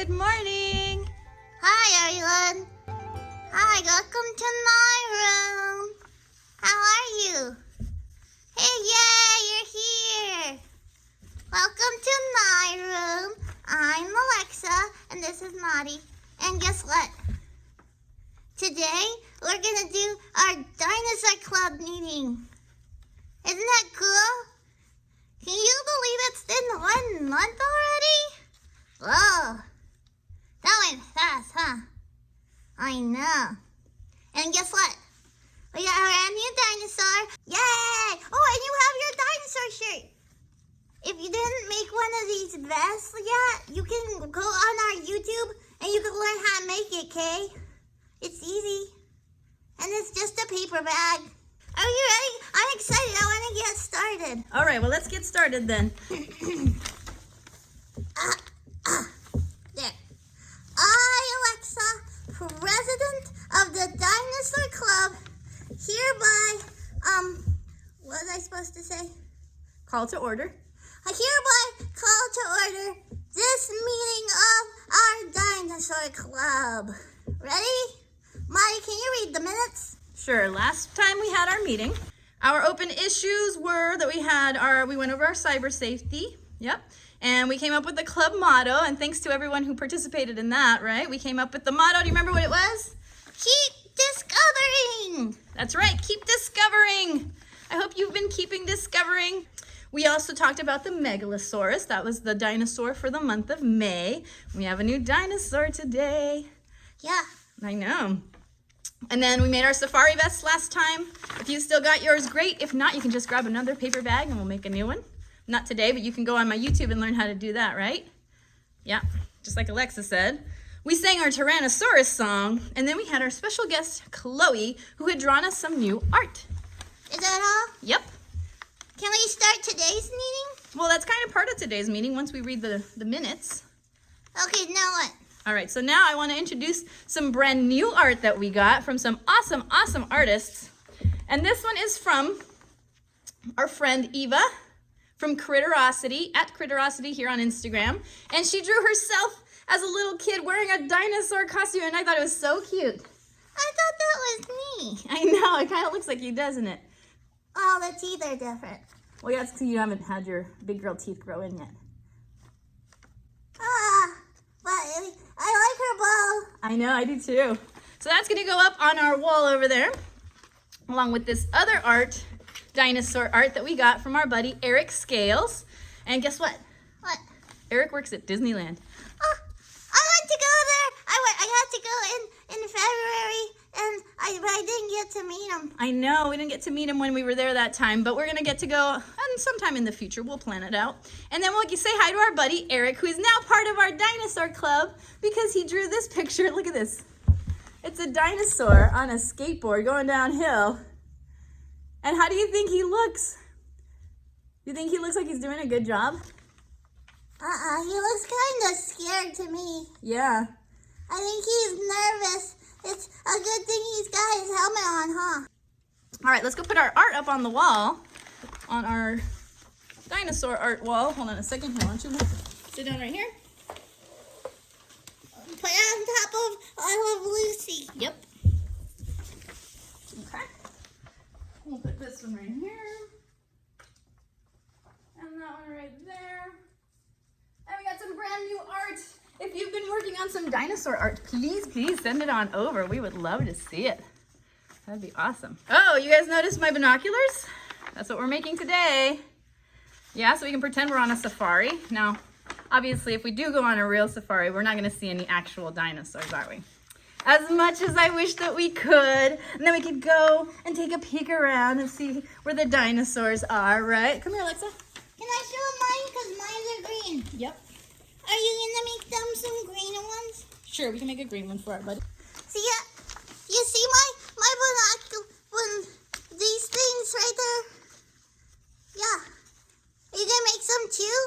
Good morning. Hi, everyone. Hi, welcome to my room. How are you? Hey, yay, you're here. Welcome to my room. I'm Alexa, and this is Moddy. And guess what? Today, we're going to do our Dinosaur Club meeting. Isn't that cool? Can you believe it's been 1 month already? Whoa. That went fast, huh? I know. And guess what? We got our new dinosaur. Yay! Oh, and you have your dinosaur shirt. If you didn't make one of these vests yet, you can go on our YouTube and you can learn how to make it, okay? It's easy. And it's just a paper bag. Are you ready? I'm excited. I want to get started. All right, well, let's get started then. There. I, Alexa, President of the Dinosaur Club, hereby, what was I supposed to say? Call to order. I hereby call to order this meeting of our Dinosaur Club. Ready? Molly, can you read the minutes? Sure, last time we had our meeting, our open issues were that we went over our cyber safety. Yep. And we came up with the club motto, and thanks to everyone who participated in that, right? We came up with the motto. Do you remember what it was? Keep discovering. That's right, keep discovering. I hope you've been keeping discovering. We also talked about the Megalosaurus. That was the dinosaur for the month of May. We have a new dinosaur today. Yeah. I know. And then we made our safari vests last time. If you still got yours, great. If not, you can just grab another paper bag and we'll make a new one. Not today, but you can go on my YouTube and learn how to do that, right? Yeah, just like Alexa said. We sang our Tyrannosaurus song, and then we had our special guest, Chloe, who had drawn us some new art. Is that all? Yep. Can we start today's meeting? Well, that's kind of part of today's meeting once we read the minutes. Okay, now what? All right, so now I want to introduce some brand new art that we got from some awesome, awesome artists. And this one is from our friend Eva from Critterosity, at Critterosity here on Instagram. And she drew herself as a little kid wearing a dinosaur costume, and I thought it was so cute. I thought that was me. I know, it kind of looks like you, doesn't it? Oh, the teeth are different. Well, yeah, it's because you haven't had your big girl teeth grow in yet. But I like her bow. I know, I do too. So that's gonna go up on our wall over there, along with this other art, dinosaur art that we got from our buddy Eric Scales. And guess what? What? Eric works at Disneyland. Oh, I want to go there. I had to go in February, and but I didn't get to meet him. I know, we didn't get to meet him when we were there that time, but we're gonna get to go and sometime in the future. We'll plan it out. And then we'll say hi to our buddy Eric, who is now part of our dinosaur club because he drew this picture. Look at this. It's a dinosaur on a skateboard going downhill. And how do you think he looks? You think he looks like he's doing a good job? He looks kind of scared to me. Yeah. I think he's nervous. It's a good thing he's got his helmet on, huh? All right, let's go put our art up on the wall, on our dinosaur art wall. Hold on a second. Here, why don't you sit down right here? Put it on top of I Love Lucy. Yep. Okay. We'll put this one right here. And that one right there. And we got some brand new art. If you've been working on some dinosaur art, please send it on over. We would love to see it. That'd be awesome. Oh, you guys noticed my binoculars? That's what we're making today. Yeah, so we can pretend we're on a safari. Now, obviously, if we do go on a real safari, we're not going to see any actual dinosaurs, are we? As much as I wish that we could. And then we could go and take a peek around and see where the dinosaurs are, right? Come here, Alexa. Can I show mine? Because mine are green. Yep. Are you going to make them some greener ones? Sure, we can make a green one for our buddy. See, you see my binoculars, these things right there? Yeah. Are you going to make some too?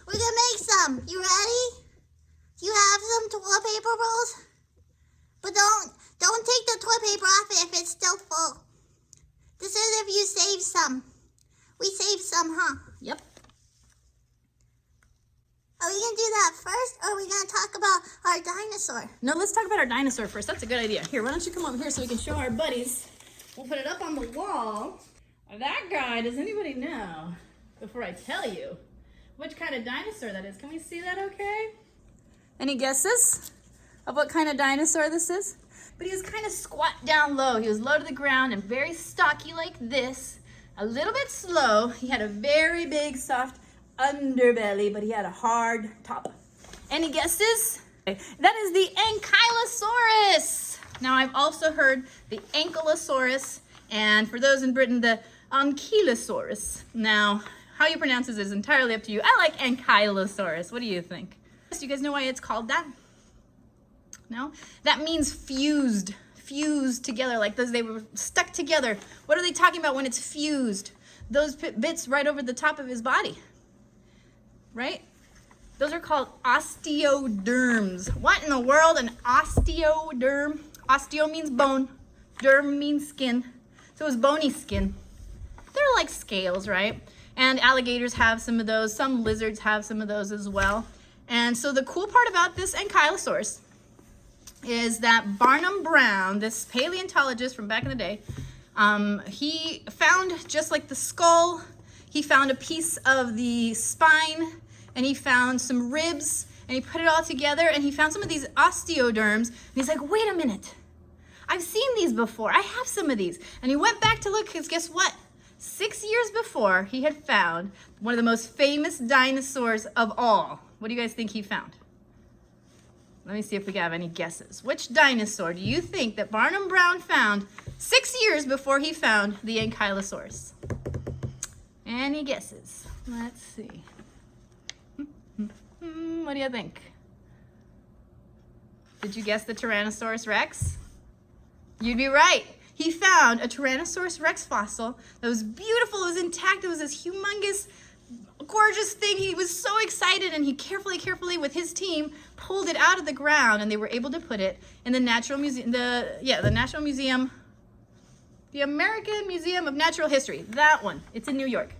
We're going to make some. You ready? You have some toilet paper rolls? But don't take the toilet paper off if it's still full. This is if you save some. We saved some, huh? Yep. Are we going to do or are we going to talk about our dinosaur? No, let's talk about our dinosaur first. That's a good idea. Here, why don't you come over here so we can show our buddies. We'll put it up on the wall. That guy, does anybody know, before I tell you, which kind of dinosaur that is? Can we see that okay? Any guesses of what kind of dinosaur this is? But he was kind of squat down low. He was low to the ground and very stocky like this. A little bit slow. He had a very big, soft underbelly, but he had a hard top. Any guesses? That is the Ankylosaurus. Now, I've also heard the Ankylosaurus, and for those in Britain, the Ankylosaurus. Now, how you pronounce this is entirely up to you. I like Ankylosaurus. What do you think? Do you guys know why it's called that? No? That means fused. Fused together, like those, they were stuck together. What are they talking about when it's fused? Those bits right over the top of his body, right? Those are called osteoderms. What in the world, an osteoderm? Osteo means bone, derm means skin. So it was bony skin. They're like scales, right? And alligators have some of those. Some lizards have some of those as well. And so the cool part about this Ankylosaurus is that Barnum Brown, this paleontologist from back in the day, he found, just like the skull, he found a piece of the spine, and he found some ribs, and he put it all together, and he found some of these osteoderms, and he's like, wait a minute, I've seen these before, I have some of these. And he went back to look, because guess what? 6 years before, he had found one of the most famous dinosaurs of all. What do you guys think he found? Let me see if we have any guesses. Which dinosaur do you think that Barnum Brown found 6 years before he found the Ankylosaurus? Any guesses? Let's see. What do you think? Did you guess the Tyrannosaurus Rex? You'd be right. He found a Tyrannosaurus Rex fossil that was beautiful, it was intact, it was this humongous, gorgeous thing. He was so excited, and he carefully with his team pulled it out of the ground, and they were able to put it in the Natural Museum, the National Museum, the American Museum of Natural History. That one. It's in New York.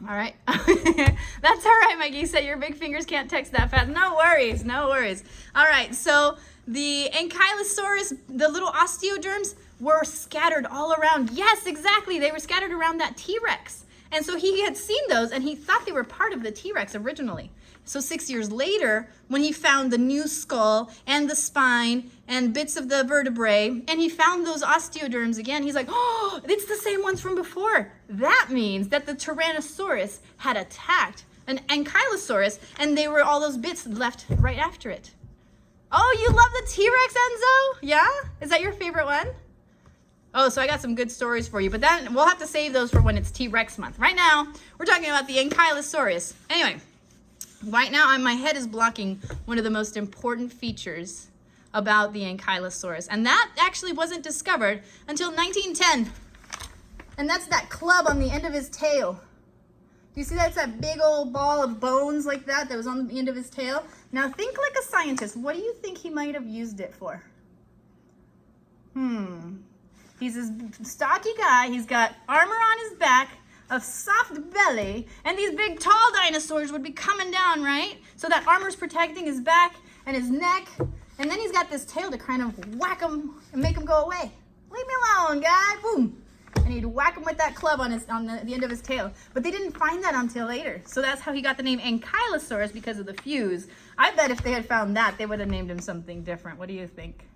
All right. That's all right, Mikey. You said your big fingers can't text that fast. No worries. No worries. All right. So the Ankylosaurus, the little osteoderms, were scattered all around. Yes, exactly. They were scattered around that T-Rex. And so he had seen those, and he thought they were part of the T-Rex originally. So 6 years later, when he found the new skull and the spine and bits of the vertebrae, and he found those osteoderms again, he's like, oh, it's the same ones from before. That means that the Tyrannosaurus had attacked an Ankylosaurus, and they were all those bits left right after it. Oh, you love the T-Rex, Enzo? Yeah? Is that your favorite one? Oh, so I got some good stories for you, but then we'll have to save those for when it's T-Rex month. Right now, we're talking about the Ankylosaurus. Anyway, right now my head is blocking one of the most important features about the Ankylosaurus, and that actually wasn't discovered until 1910. And that's that club on the end of his tail. Do you see that's that big old ball of bones like that was on the end of his tail? Now think like a scientist. What do you think he might have used it for? He's this stocky guy. He's got armor on his back, a soft belly, and these big tall dinosaurs would be coming down, right? So that armor's protecting his back and his neck, and then he's got this tail to kind of whack him and make him go away. Leave me alone, guy. Boom. And he'd whack him with that club on the end of his tail. But they didn't find that until later. So that's how he got the name Ankylosaurus, because of the fuse. I bet if they had found that, they would have named him something different. What do you think?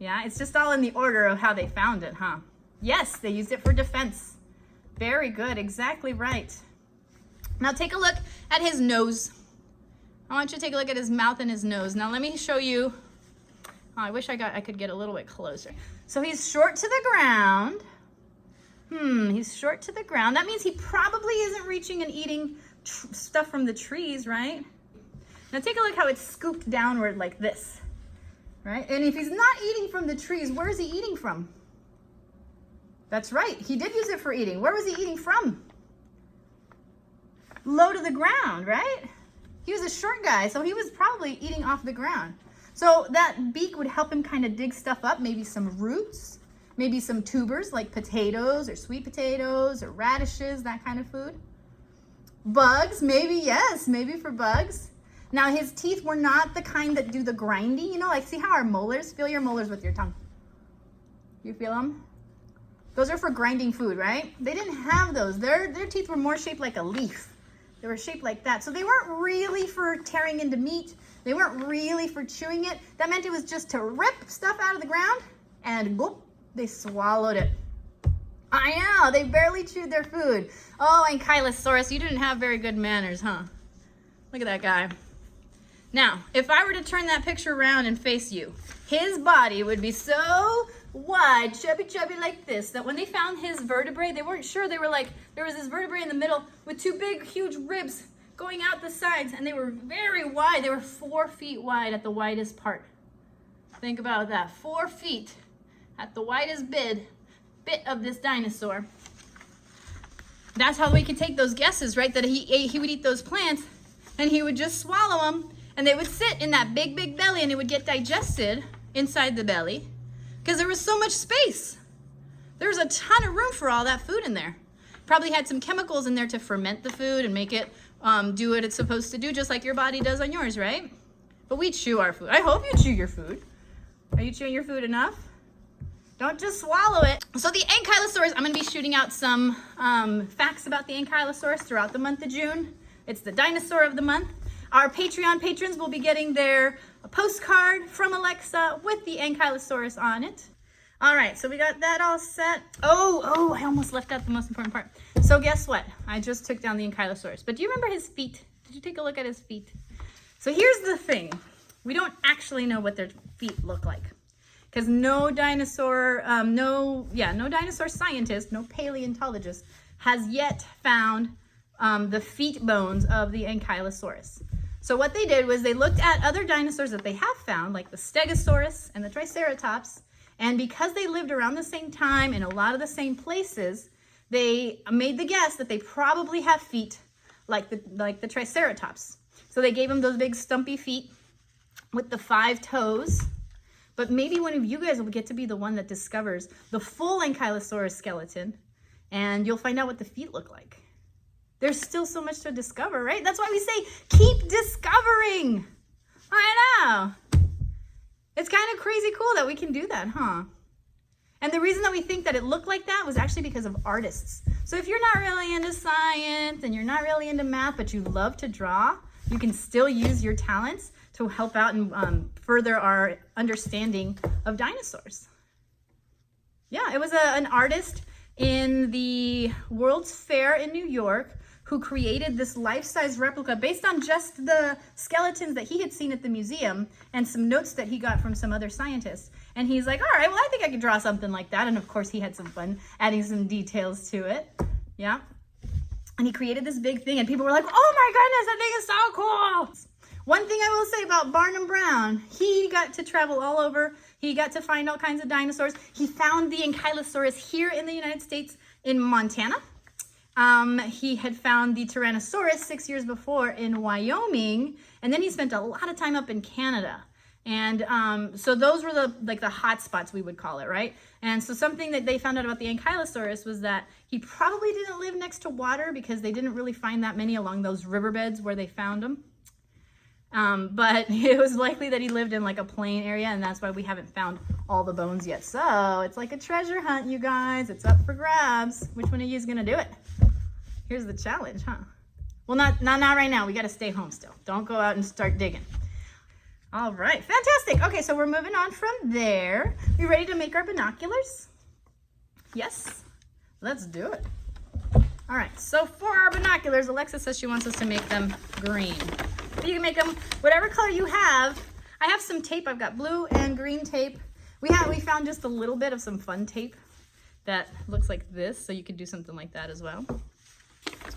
Yeah, it's just all in the order of how they found it, huh? Yes, they used it for defense. Very good, exactly right. Now take a look at his nose. I want you to take a look at his mouth and his nose. Now let me show you. Oh, I wish I could get a little bit closer. So he's short to the ground. He's short to the ground. That means he probably isn't reaching and eating stuff from the trees, right? Now take a look how it's scooped downward like this. Right? And if he's not eating from the trees, where is he eating from? That's right. He did use it for eating. Where was he eating from? Low to the ground, right? He was a short guy, so he was probably eating off the ground. So that beak would help him kind of dig stuff up, maybe some roots, maybe some tubers like potatoes or sweet potatoes or radishes, that kind of food. Bugs, maybe, yes, maybe for bugs. Now his teeth were not the kind that do the grinding, you know, like see how our molars, feel your molars with your tongue. You feel them? Those are for grinding food, right? They didn't have those. Their teeth were more shaped like a leaf. They were shaped like that. So they weren't really for tearing into meat. They weren't really for chewing it. That meant it was just to rip stuff out of the ground and boop, they swallowed it. I know, they barely chewed their food. Oh, Ankylosaurus, you didn't have very good manners, huh? Look at that guy. Now, if I were to turn that picture around and face you, his body would be so wide, chubby like this, that when they found his vertebrae, they weren't sure. They were like, there was this vertebrae in the middle with two big, huge ribs going out the sides, and they were very wide. They were 4 feet wide at the widest part. Think about that, 4 feet at the widest bit of this dinosaur. That's how we could take those guesses, right? That he would eat those plants, and he would just swallow them, and they would sit in that big belly, and it would get digested inside the belly because there was so much space. There was a ton of room for all that food in there. Probably had some chemicals in there to ferment the food and make it do what it's supposed to do, just like your body does on yours, right? But we chew our food. I hope you chew your food. Are you chewing your food enough? Don't just swallow it. So the Ankylosaurus, I'm gonna be shooting out some facts about the Ankylosaurus throughout the month of June. It's the dinosaur of the month. Our Patreon patrons will be getting their postcard from Alexa with the Ankylosaurus on it. All right, so we got that all set. Oh, I almost left out the most important part. So guess what? I just took down the Ankylosaurus, but do you remember his feet? Did you take a look at his feet? So here's the thing. We don't actually know what their feet look like because no dinosaur scientist, no paleontologist has yet found the feet bones of the Ankylosaurus. So what they did was they looked at other dinosaurs that they have found, like the Stegosaurus and the Triceratops, and because they lived around the same time in a lot of the same places, they made the guess that they probably have feet like the Triceratops. So they gave them those big stumpy feet with the 5 toes. But maybe one of you guys will get to be the one that discovers the full Ankylosaurus skeleton, and you'll find out what the feet look like. There's still so much to discover, right? That's why we say, keep discovering. I know. It's kind of crazy cool that we can do that, huh? And the reason that we think that it looked like that was actually because of artists. So if you're not really into science and you're not really into math, but you love to draw, you can still use your talents to help out and further our understanding of dinosaurs. Yeah, it was an artist in the World's Fair in New York who created this life-size replica based on just the skeletons that he had seen at the museum and some notes that he got from some other scientists. And he's like, all right, well, I think I could draw something like that. And of course he had some fun adding some details to it. Yeah. And he created this big thing and people were like, oh my goodness, that thing is so cool. One thing I will say about Barnum Brown, he got to travel all over. He got to find all kinds of dinosaurs. He found the Ankylosaurus here in the United States in Montana. He had found the Tyrannosaurus 6 years before in Wyoming, and then he spent a lot of time up in Canada. And so those were the hot spots, we would call it, right? And so something that they found out about the Ankylosaurus was that he probably didn't live next to water because they didn't really find that many along those riverbeds where they found him. But it was likely that he lived in like a plain area, and that's why we haven't found all the bones yet. So it's like a treasure hunt, you guys. It's up for grabs. Which one of you is gonna do it? Here's the challenge, huh? Well, not right now. We gotta stay home still. Don't go out and start digging. All right, fantastic. Okay, so we're moving on from there. We ready to make our binoculars? Yes, let's do it. All right, so for our binoculars, Alexa says she wants us to make them green. You can make them whatever color you have. I have some tape. I've got blue and green tape. We found just a little bit of some fun tape that looks like this, so you could do something like that as well.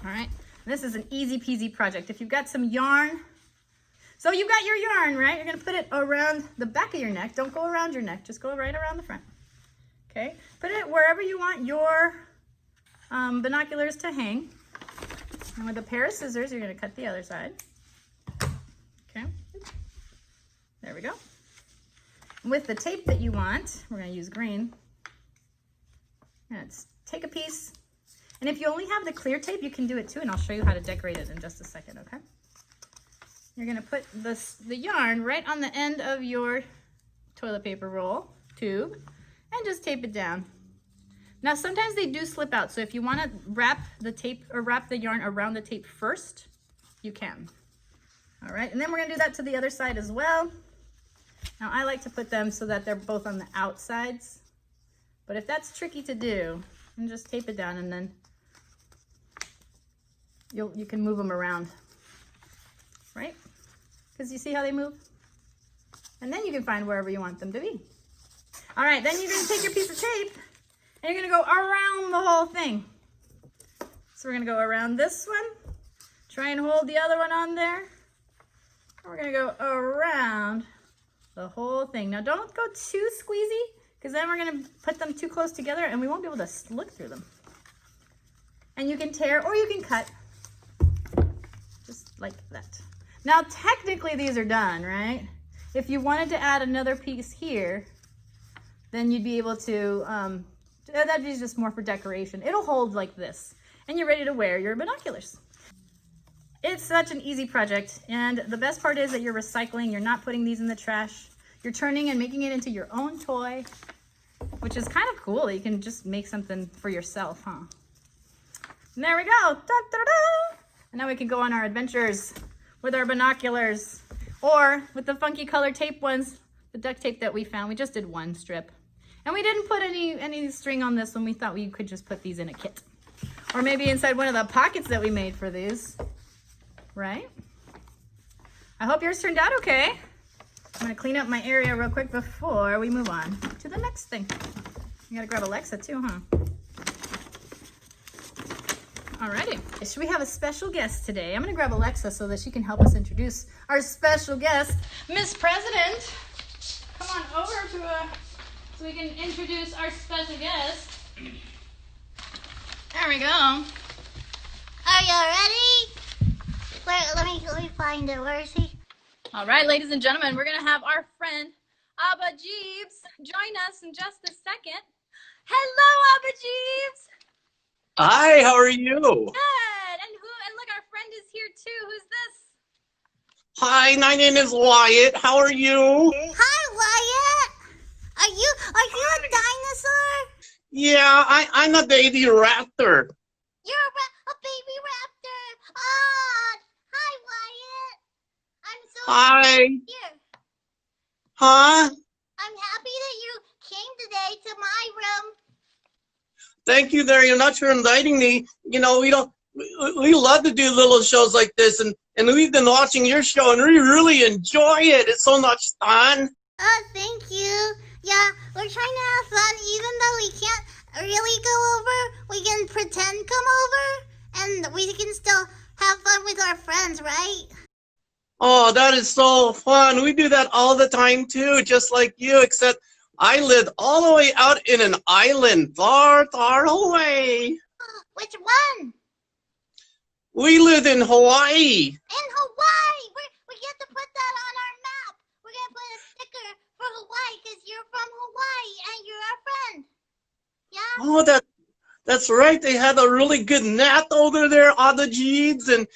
All right, this is an easy peasy project. If you've got some yarn, so you've got your yarn, right? You're gonna put it around the back of your neck. Don't go around your neck, just go right around the front. Okay, put it wherever you want your binoculars to hang. And with a pair of scissors, you're gonna cut the other side. Okay, there we go. With the tape that you want, we're gonna use green. Let's take a piece. And if you only have the clear tape, you can do it too, and I'll show you how to decorate it in just a second, okay? you're gonna put the yarn right on the end of your toilet paper roll tube and just tape it down. Now sometimes they do slip out, so if you want to wrap the tape or wrap the yarn around the tape first, you can. All right, and then we're gonna do that to the other side as well. Now I like to put them so that they're both on the outsides, but if that's tricky to do, then just tape it down and then you can move them around, right? Because you see how they move? And then you can find wherever you want them to be. All right, then you're gonna take your piece of tape and you're gonna go around the whole thing. So we're gonna go around this one, try and hold the other one on there. And we're gonna go around the whole thing. Now don't go too squeezy, because then we're gonna put them too close together and we won't be able to look through them. And you can tear or you can cut, just like that. Now technically these are done, right? If you wanted to add another piece here, then you'd be able to, that'd be just more for decoration. It'll hold like this, and you're ready to wear your binoculars. It's such an easy project, and the best part is that you're recycling. You're not putting these in the trash. You're turning and making it into your own toy, which is kind of cool. You can just make something for yourself, huh? And there we go. Da, da, da. And now we can go on our adventures with our binoculars, or with the funky color tape ones, the duct tape that we found. We just did one strip. And we didn't put any string on this one. We thought we could just put these in a kit. Or maybe inside one of the pockets that we made for these, right? I hope yours turned out okay. I'm gonna clean up my area real quick before we move on to the next thing. You gotta grab Alexa too, huh? Alrighty, so we have a special guest today. I'm gonna grab Alexa so that she can help us introduce our special guest, Miss President. Come on over to so we can introduce our special guest. There we go. Are you ready? Where? Let me find it. Where is he? All right, ladies and gentlemen, we're gonna have our friend Abba Jeeves join us in just a second. Hello, Abba Jeeves. Hi, how are you? Good. And look, our friend is here too. Who's this? Hi, my name is Wyatt. How are you? Hi, Wyatt. Are you a dinosaur? Yeah, I'm a baby raptor. You're a baby raptor. Oh, hi, Wyatt. I'm so Hi. here. Huh? I'm happy that you came today to my room. Thank you very much for inviting me. You know, we love to do little shows like this, and we've been watching your show, and we really enjoy it. It's so much fun. Oh, thank you. Yeah, we're trying to have fun, even though we can't really go over. We can pretend come over, and we can still have fun with our friends, right? Oh, that is so fun. We do that all the time, too, just like you, except I lived all the way out in an island, far, far away. Which one? We lived in Hawaii. In Hawaii. We get to put that on our map. We're going to put a sticker for Hawaii because you're from Hawaii and you're our friend. Yeah? Oh, that's right. They had a really good nap over there on the Jeeves, and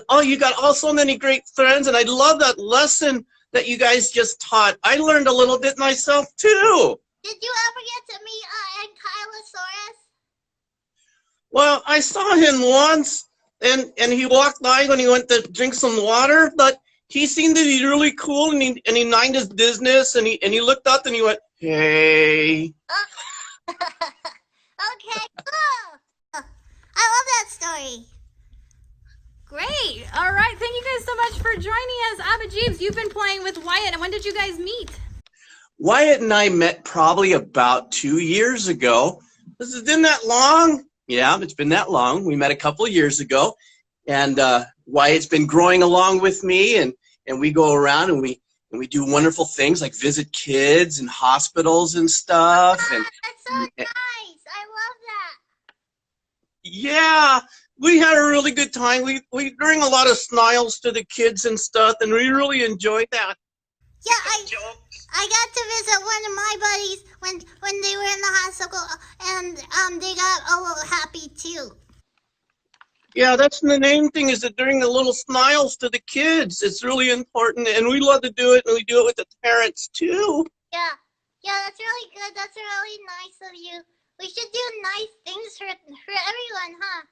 oh, you got all so many great friends, and I love that lesson that you guys just taught. I learned a little bit myself too. Did you ever get to meet Ankylosaurus? Well, I saw him once, and he walked by when he went to drink some water, but he seemed to be really cool, and he minded his business, and he looked up and he went, "Hey." Okay, cool. I love that story. Great. All right. Thank you guys so much for joining us. Abba Jeeves, you've been playing with Wyatt, and when did you guys meet? Wyatt and I met probably about 2 years ago. This has been that long? Yeah, it's been that long. We met a couple of years ago, and Wyatt's been growing along with me, and we go around and we do wonderful things like visit kids and hospitals and stuff. And That's so nice. I love that. yeah, we had a really good time. We bring a lot of smiles to the kids and stuff, and we really enjoyed that. Yeah, I got to visit one of my buddies when they were in the hospital, and they got a little happy too. Yeah, that's the main thing is that during the little smiles to the kids, it's really important, and we love to do it, and we do it with the parents too. Yeah. Yeah, that's really good. That's really nice of you. We should do nice things for everyone, huh?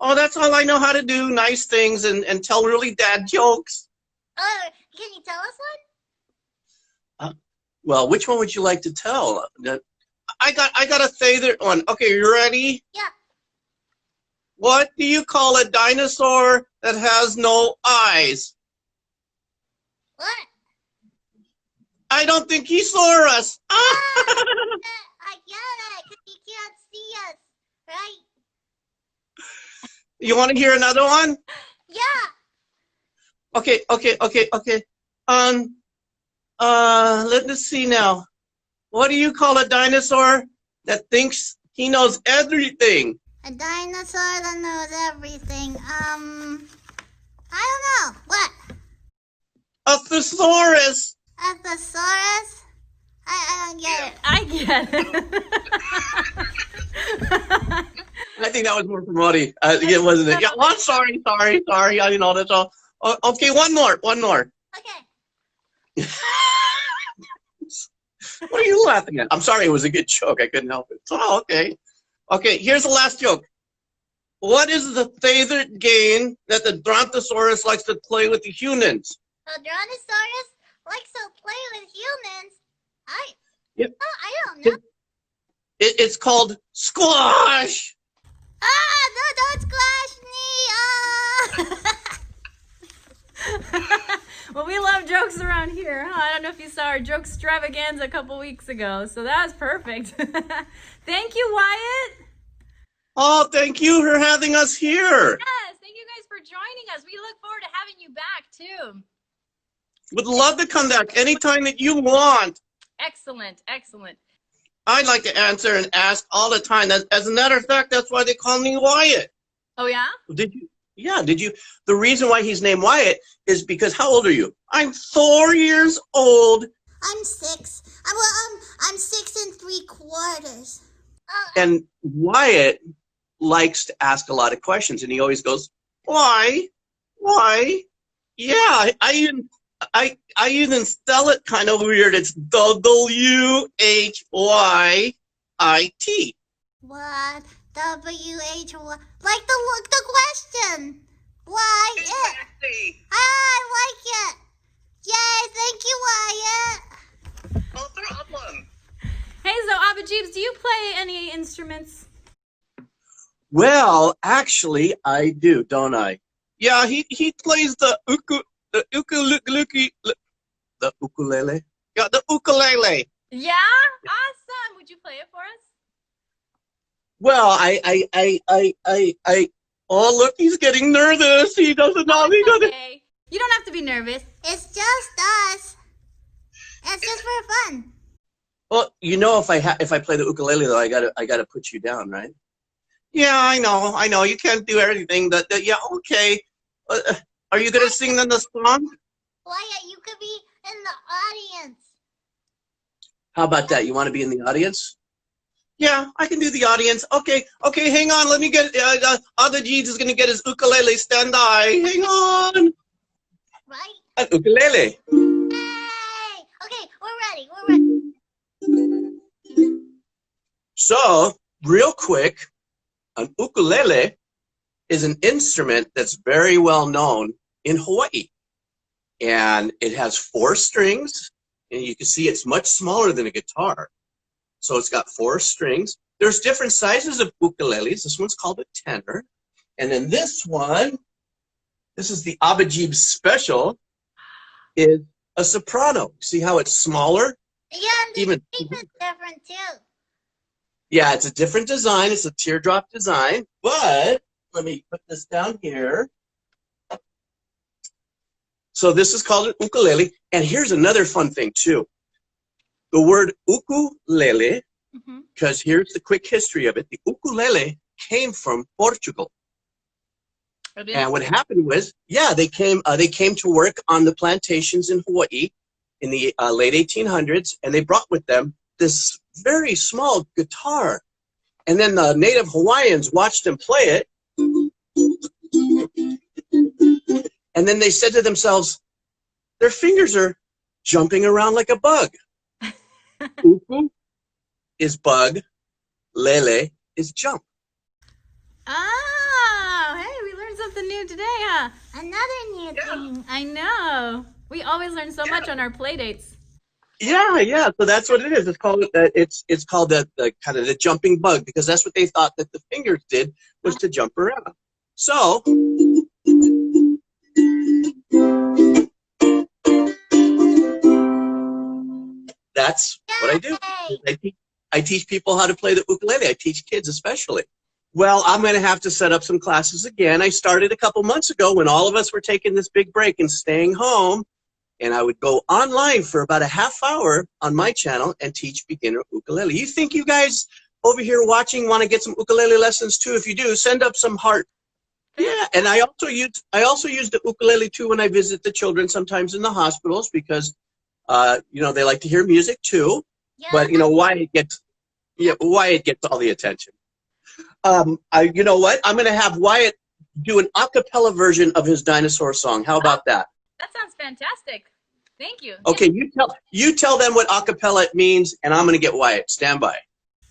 Oh, that's all I know how to do, nice things and tell really dad jokes. Oh, can you tell us one? Well, which one would you like to tell? I got a favorite one. Okay, you ready? Yeah. What do you call a dinosaur that has no eyes? What? I don't think he saw us. I get it, because he can't see us, right? You want to hear another one? Yeah. Okay. Let us see now. What do you call a dinosaur that thinks he knows everything? A dinosaur that knows everything. I don't know. What? A thesaurus. A thesaurus? I don't get it. I get it. I think that was more for Moddy. It wasn't it? Yeah. Oh, sorry. I didn't know that's all. Okay, one more. Okay. What are you laughing at? I'm sorry, it was a good joke. I couldn't help it. Oh, okay. Okay, here's the last joke. What is the favorite game that the Brontosaurus likes to play with the humans? The Dinosaurus likes to play with humans. Yep. Oh, I don't know. It's called squash. Ah, no, don't squash me. Well, we love jokes around here. Huh? I don't know if you saw our joke extravaganza a couple weeks ago, so that was perfect. Thank you, Wyatt. Oh, thank you for having us here. Yes, thank you guys for joining us. We look forward to having you back, too. Would love to come back anytime that you want. Excellent. I'd like to answer and ask all the time. As a matter of fact, that's why they call me Wyatt. Oh, yeah? Did you? Yeah, did you? The reason why he's named Wyatt is because how old are you? I'm 4 years old. I'm 6. I'm 6 3/4. And Wyatt likes to ask a lot of questions, and he always goes, "Why? Yeah, I even spell it kind of weird. It's WHYIT. What? WHY? Like the question. Why? Exactly. I like it. Yay! Thank you, Wyatt. No problem. Hey, so Abba Jeeves, do you play any instruments? Well, actually, I do, don't I? Yeah, he plays the ukulele. Yeah, the ukulele. Yeah? Awesome. Would you play it for us? Well, oh, look, he's getting nervous. He doesn't know. He doesn't. Okay. You don't have to be nervous. It's just us. It's just for fun. Well, you know, if I play the ukulele though, I gotta put you down, right? Yeah, I know. You can't do everything. Yeah, okay. Are you gonna sing then the song? Wyatt, you could be in the audience. How about that? You want to be in the audience? Yeah, I can do the audience. Okay, hang on. Let me get, Other Jeeves is going to get his ukulele. Stand by. Hang on. Right? An ukulele. Hey! Okay, we're ready. So, real quick, an ukulele is an instrument that's very well known in Hawaii. And it has 4 strings, and you can see it's much smaller than a guitar. So it's got 4 strings. There's different sizes of ukuleles. This one's called a tenor. And then this one, this is the Abba Jeeves special, is a soprano. See how it's smaller? Yeah, and the shape is different too. Yeah, it's a different design. It's a teardrop design. But let me put this down here. So this is called an ukulele. And here's another fun thing too. The word ukulele, because here's the quick history of it. The ukulele came from Portugal. And what happened was, they came to work on the plantations in Hawaii in the late 1800s, and they brought with them this very small guitar. And then the native Hawaiians watched them play it, And then they said to themselves, their fingers are jumping around like a bug. Uku is bug, lele is jump. Oh, hey, we learned something new today, huh? Another new thing. I know. We always learn so much on our play dates. Yeah. So that's what it is. It's called the kind of the jumping bug, because that's what they thought that the fingers did, was to jump around. So that's what I do. I teach people how to play the ukulele. I teach kids especially. Well, I'm going to have to set up some classes again. I started a couple months ago when all of us were taking this big break and staying home. And I would go online for about a half hour on my channel and teach beginner ukulele. You think you guys over here watching want to get some ukulele lessons too? If you do, send up some heart. Yeah, and I also use the ukulele too when I visit the children sometimes in the hospitals, because they like to hear music too. Yeah. But Wyatt gets all the attention. You know what? I'm going to have Wyatt do an a cappella version of his Dinosaur song. How about that? That sounds fantastic. Thank you. Okay, you tell them what a cappella means, and I'm going to get Wyatt. Stand by.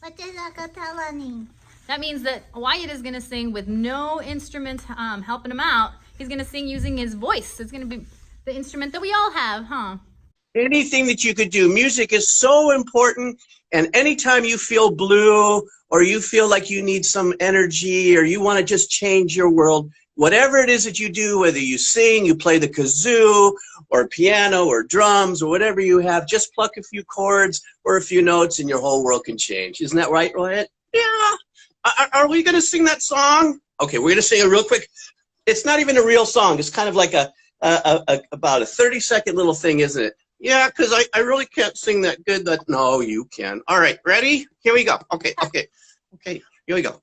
What does acapella mean? That means that Wyatt is going to sing with no instrument helping him out. He's going to sing using his voice. It's going to be the instrument that we all have, huh? Anything that you could do. Music is so important, and anytime you feel blue or you feel like you need some energy or you want to just change your world, whatever it is that you do, whether you sing, you play the kazoo or piano or drums or whatever you have, just pluck a few chords or a few notes and your whole world can change. Isn't that right, Wyatt? Yeah. Are we going to sing that song? Okay, we're going to sing it real quick. It's not even a real song. It's kind of like about a 30-second little thing, isn't it? Yeah, because I really can't sing that good. No, you can. All right, ready? Here we go. Okay, here we go.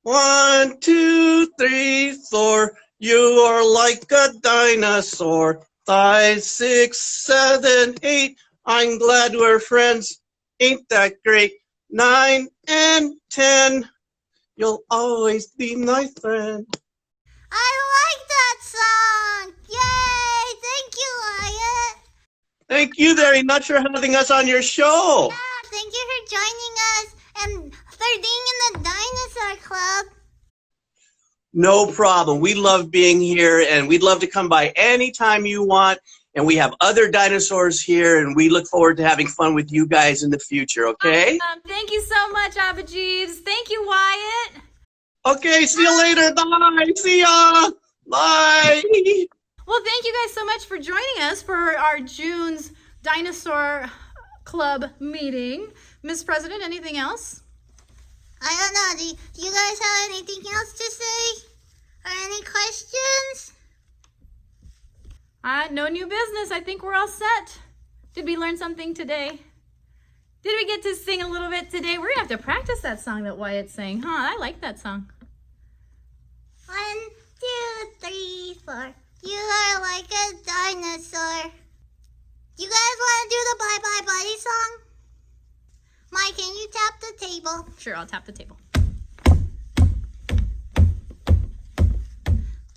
1, 2, 3, 4. You are like a dinosaur. 5, 6, 7, 8. I'm glad we're friends. Ain't that great? 9 and 10. You'll always be my friend. I like that song. Yay! Thank you, Wyatt. Thank you very much for having us on your show. Yeah, thank you for joining us and for being in the Dinosaur Club. No problem. We love being here, and we'd love to come by anytime you want. And we have other dinosaurs here, and we look forward to having fun with you guys in the future, okay? Thank you so much, Abba Jeeves. Thank you, Wyatt. Okay, see you later. Bye. See ya. Bye. Well, thank you guys so much for joining us for our June's Dinosaur Club meeting. Miss President, anything else? I don't know. Do you guys have anything else to say? Or any questions? No new business. I think we're all set. Did we learn something today? Did we get to sing a little bit today? We're going to have to practice that song that Wyatt sang, huh? I like that song. 1, 2, 3, 4. You are like a dinosaur. You guys want to do the Bye Bye Buddy song? Mike, can you tap the table? Sure, I'll tap the table.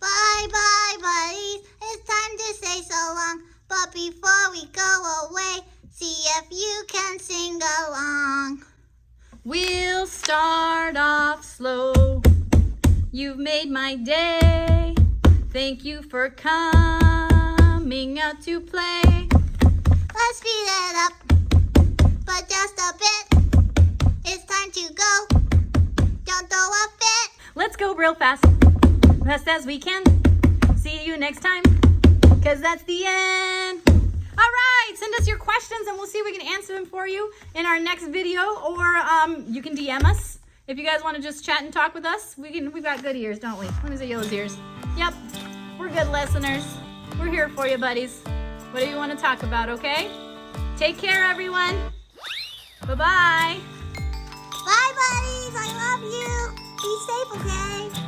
Bye bye buddies, it's time to say so long. But before we go away, see if you can sing along. We'll start off slow. You've made my day. Thank you for coming out to play. Let's speed it up, but just a bit. It's time to go. Don't throw a fit. Let's go real fast. Fast as we can. See you next time, because that's the end. All right, send us your questions and we'll see if we can answer them for you in our next video, or you can DM us if you guys want to just chat and talk with us. We've got good ears, don't we? Let me see Yellow's ears. Yep, we're good listeners. We're here for you, buddies. Whatever you want to talk about, okay? Take care, everyone. Bye-bye. Bye, buddies. I love you. Be safe, okay?